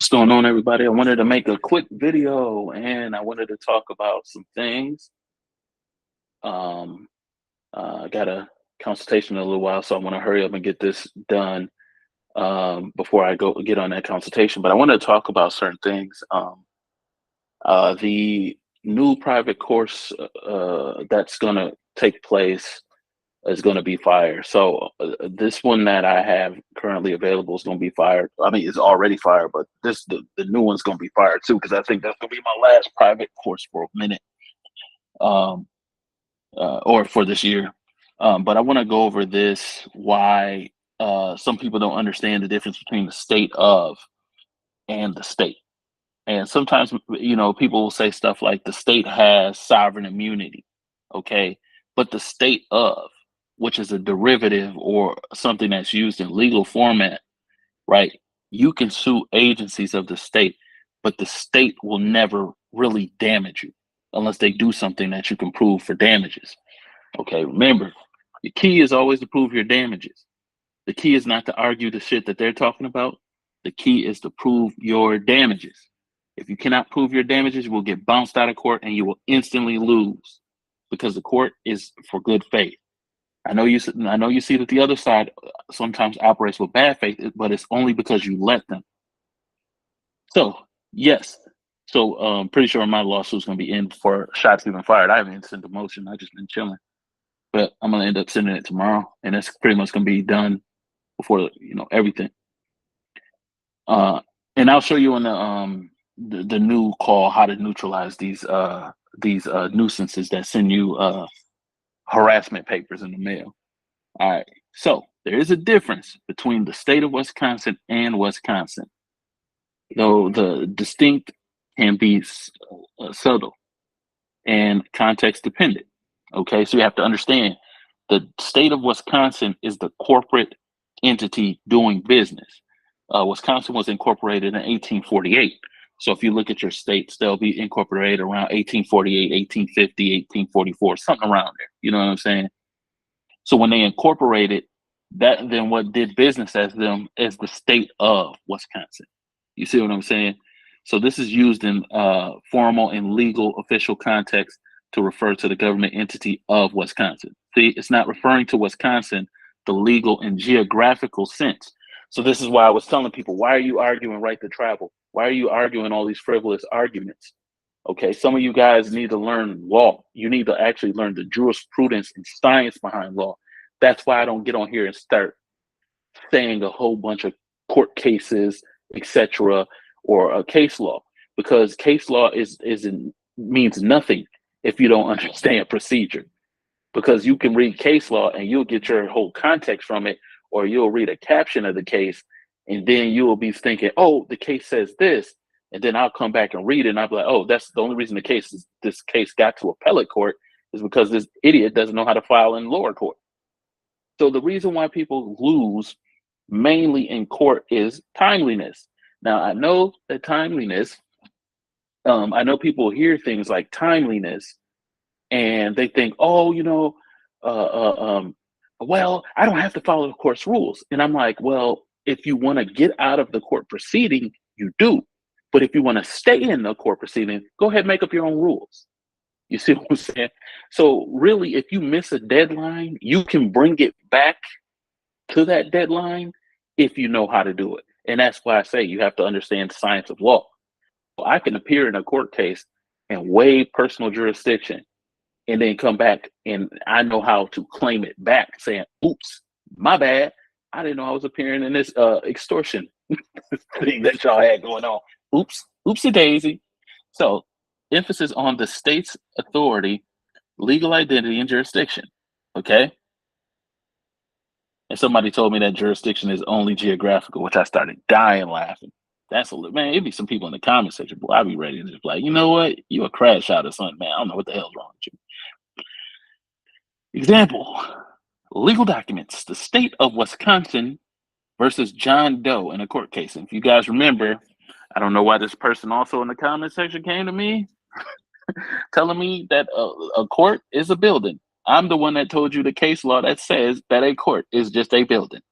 What's going on, everybody? I wanted to make a quick video and I wanted to talk about some things. Um, I got a consultation in a little while, so I want to hurry up and get this done before I go get on that consultation. But I want to talk about certain things. The new private course that's going to take place is going to be fired. So this one that I have currently available is going to be fired. I mean, it's already fired, but the new one's going to be fired too because I think that's going to be my last private course for a minute, um, or for this year. But I want to go over this why some people don't understand the difference between the state of and the state. And sometimes, people will say stuff like the state has sovereign immunity, okay? But the state of, which is a derivative or something that's used in legal format, right? You can sue agencies of the state, but the state will never really damage you unless they do something that you can prove for damages. Okay, remember, the key is always to prove your damages. The key is not to argue the shit that they're talking about. The key is to prove your damages. If you cannot prove your damages, you will get bounced out of court and you will instantly lose because the court is for good faith. I know you see that the other side sometimes operates with bad faith, but it's only because you let them. So, yes. So, pretty sure my lawsuit's going to be in for shots even fired. I haven't sent the motion. I just been chilling, but I'm going to end up sending it tomorrow, and it's pretty much going to be done before everything. And I'll show you in the new call how to neutralize these nuisances that send you harassment papers in the mail. All right. So there is a difference between the state of Wisconsin and Wisconsin, though the distinct can be subtle and context dependent. Okay. So you have to understand the state of Wisconsin is the corporate entity doing business. Wisconsin was incorporated in 1848. So if you look at your states, they'll be incorporated around 1848, 1850, 1844, something around there. You know what I'm saying? So when they incorporated that, then what did business as them as the state of Wisconsin. You see what I'm saying? So this is used in formal and legal official context to refer to the government entity of Wisconsin. See, it's not referring to Wisconsin, the legal and geographical sense. So this is why I was telling people, why are you arguing right to travel? Why are you arguing all these frivolous arguments? Okay, some of you guys need to learn law. You need to actually learn the jurisprudence and science behind law. That's why I don't get on here and start saying a whole bunch of court cases, etc., or a case law, because case law means nothing if you don't understand procedure. Because you can read case law and you'll get your whole context from it, or you'll read a caption of the case, and then you will be thinking, "Oh, the case says this," and then I'll come back and read it, and I'll be like, "Oh, that's the only reason this case got to appellate court is because this idiot doesn't know how to file in lower court." So the reason why people lose mainly in court is timeliness. Now I know that timeliness. I know people hear things like timeliness and they think, oh, well, I don't have to follow the court's rules. And I'm like, well, if you want to get out of the court proceeding, you do. But if you want to stay in the court proceeding, go ahead and make up your own rules. You see what I'm saying? So really, if you miss a deadline, you can bring it back to that deadline if you know how to do it. And that's why I say you have to understand the science of law. I can appear in a court case and waive personal jurisdiction and then come back and I know how to claim it back, saying, oops, my bad. I didn't know I was appearing in this extortion thing that y'all had going on. Oops, oopsie daisy. So emphasis on the state's authority, legal identity, and jurisdiction. Okay. And somebody told me that jurisdiction is only geographical, which I started dying laughing. That's a little, man, it'd be some people in the comment section, boy, I'd be ready to just be like, you know what? You a crash out or something, man. I don't know what the hell's wrong with you. Example, legal documents. The state of Wisconsin versus John Doe in a court case. And if you guys remember, I don't know why this person also in the comment section came to me telling me that a court is a building. I'm the one that told you the case law that says that a court is just a building.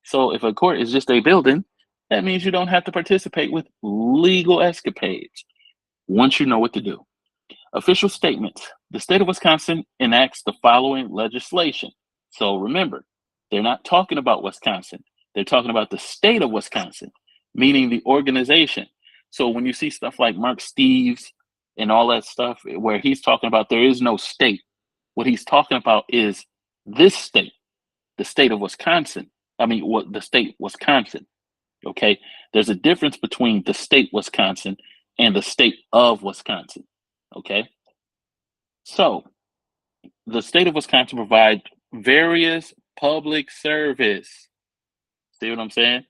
So if a court is just a building, That means you don't have to participate with legal escapades once you know what to do. Official statements. The state of Wisconsin enacts the following legislation. So remember, they're not talking about Wisconsin. They're talking about the state of Wisconsin, meaning the organization. So when you see stuff like Mark Steves and all that stuff where he's talking about there is no state, what he's talking about is this state, the state of Wisconsin. I mean, what the state Wisconsin. Okay. There's a difference between the state Wisconsin and the state of Wisconsin. Okay. So the state of Wisconsin provides various public service. See what I'm saying?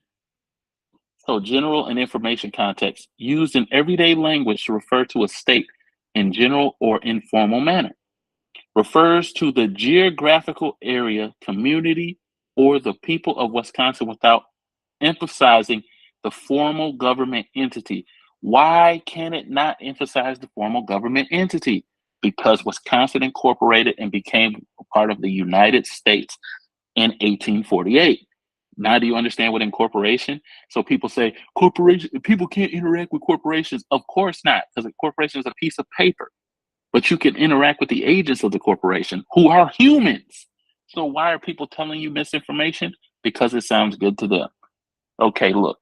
So general and information context used in everyday language to refer to a state in general or informal manner. Refers to the geographical area, community, or the people of Wisconsin without emphasizing the formal government entity. Why can it not emphasize the formal government entity? Because Wisconsin incorporated and became a part of the United States in 1848. Now, do you understand what incorporation? So people say corporation people can't interact with corporations. Of course not, because a corporation is a piece of paper. But you can interact with the agents of the corporation who are humans. So why are people telling you misinformation? Because it sounds good to them. Okay, look,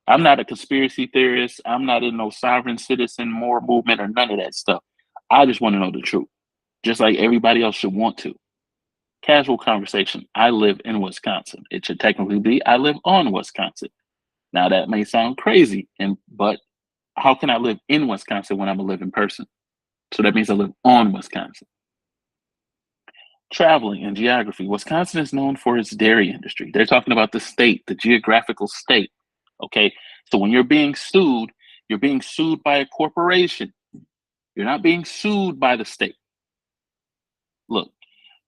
I'm not a conspiracy theorist. I'm not in no sovereign citizen moral movement or none of that stuff. I just want to know the truth, just like everybody else should want to. Casual conversation. I live in Wisconsin. It should technically be I live on Wisconsin. Now that may sound crazy, but how can I live in Wisconsin when I'm a living person? So that means I live on Wisconsin. Traveling and geography. Wisconsin is known for its dairy industry. They're talking about the state, the geographical state. Okay. So when you're being sued by a corporation. You're not being sued by the state. Look,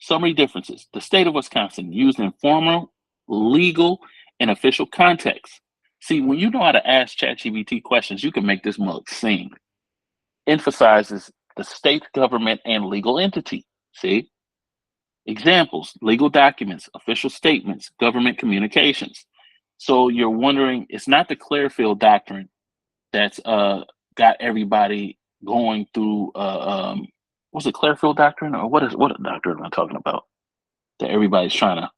summary differences. The state of Wisconsin used in formal, legal, and official context. See, when you know how to ask ChatGPT questions, you can make this mug sing. Emphasizes the state government and legal entity. See? Examples, legal documents, official statements, government communications. So you're wondering, it's not the Clearfield doctrine that's got everybody going through what's it, Clearfield doctrine? Or what doctrine am I talking about? That everybody's trying to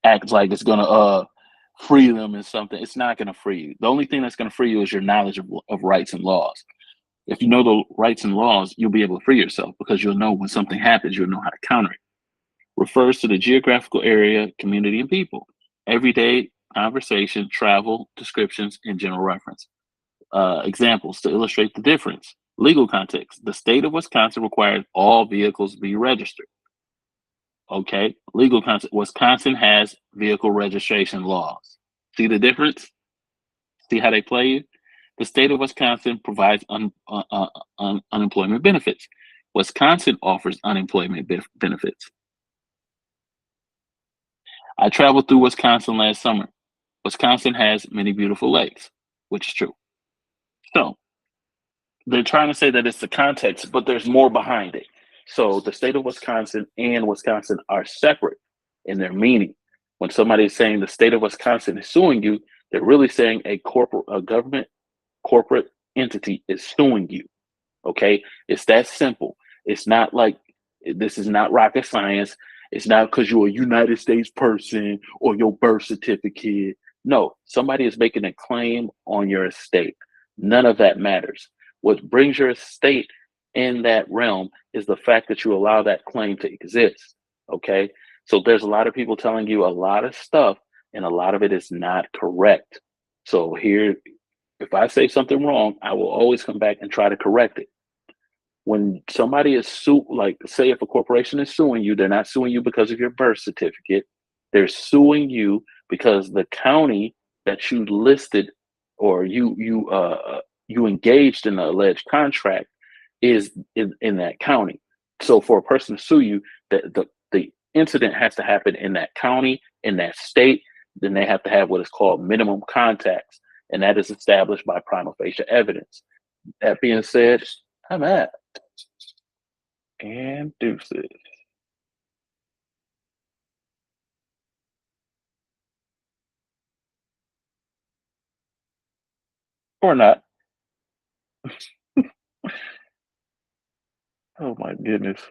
act like it's gonna free them in something. It's not gonna free you. The only thing that's gonna free you is your knowledge of rights and laws. If you know the rights and laws, you'll be able to free yourself because you'll know when something happens, you'll know how to counter it. Refers to the geographical area, community, and people. Everyday conversation, travel, descriptions, and general reference. Examples to illustrate the difference. Legal context. The state of Wisconsin requires all vehicles be registered. Okay. Legal context. Wisconsin has vehicle registration laws. See the difference? See how they play you? The state of Wisconsin provides unemployment benefits. Wisconsin offers unemployment benefits. I traveled through Wisconsin last summer. Wisconsin has many beautiful lakes, which is true. So they're trying to say that it's the context, but there's more behind it. So the state of Wisconsin and Wisconsin are separate in their meaning. When somebody is saying the state of Wisconsin is suing you, they're really saying a government corporate entity is suing you. Okay, it's that simple. It's not like this is not rocket science. It's not because you're a United States person or your birth certificate. No, somebody is making a claim on your estate. None of that matters. What brings your estate in that realm is the fact that you allow that claim to exist. Okay, so there's a lot of people telling you a lot of stuff, and a lot of it is not correct. So here, if I say something wrong, I will always come back and try to correct it. When somebody is like say if a corporation is suing you, they're not suing you because of your birth certificate. They're suing you because the county that you listed or you engaged in the alleged contract is in that county. So for a person to sue you, the incident has to happen in that county, in that state. Then they have to have what is called minimum contacts, and that is established by prima facie evidence. That being said, I'm at and deuces. or not. Oh my goodness.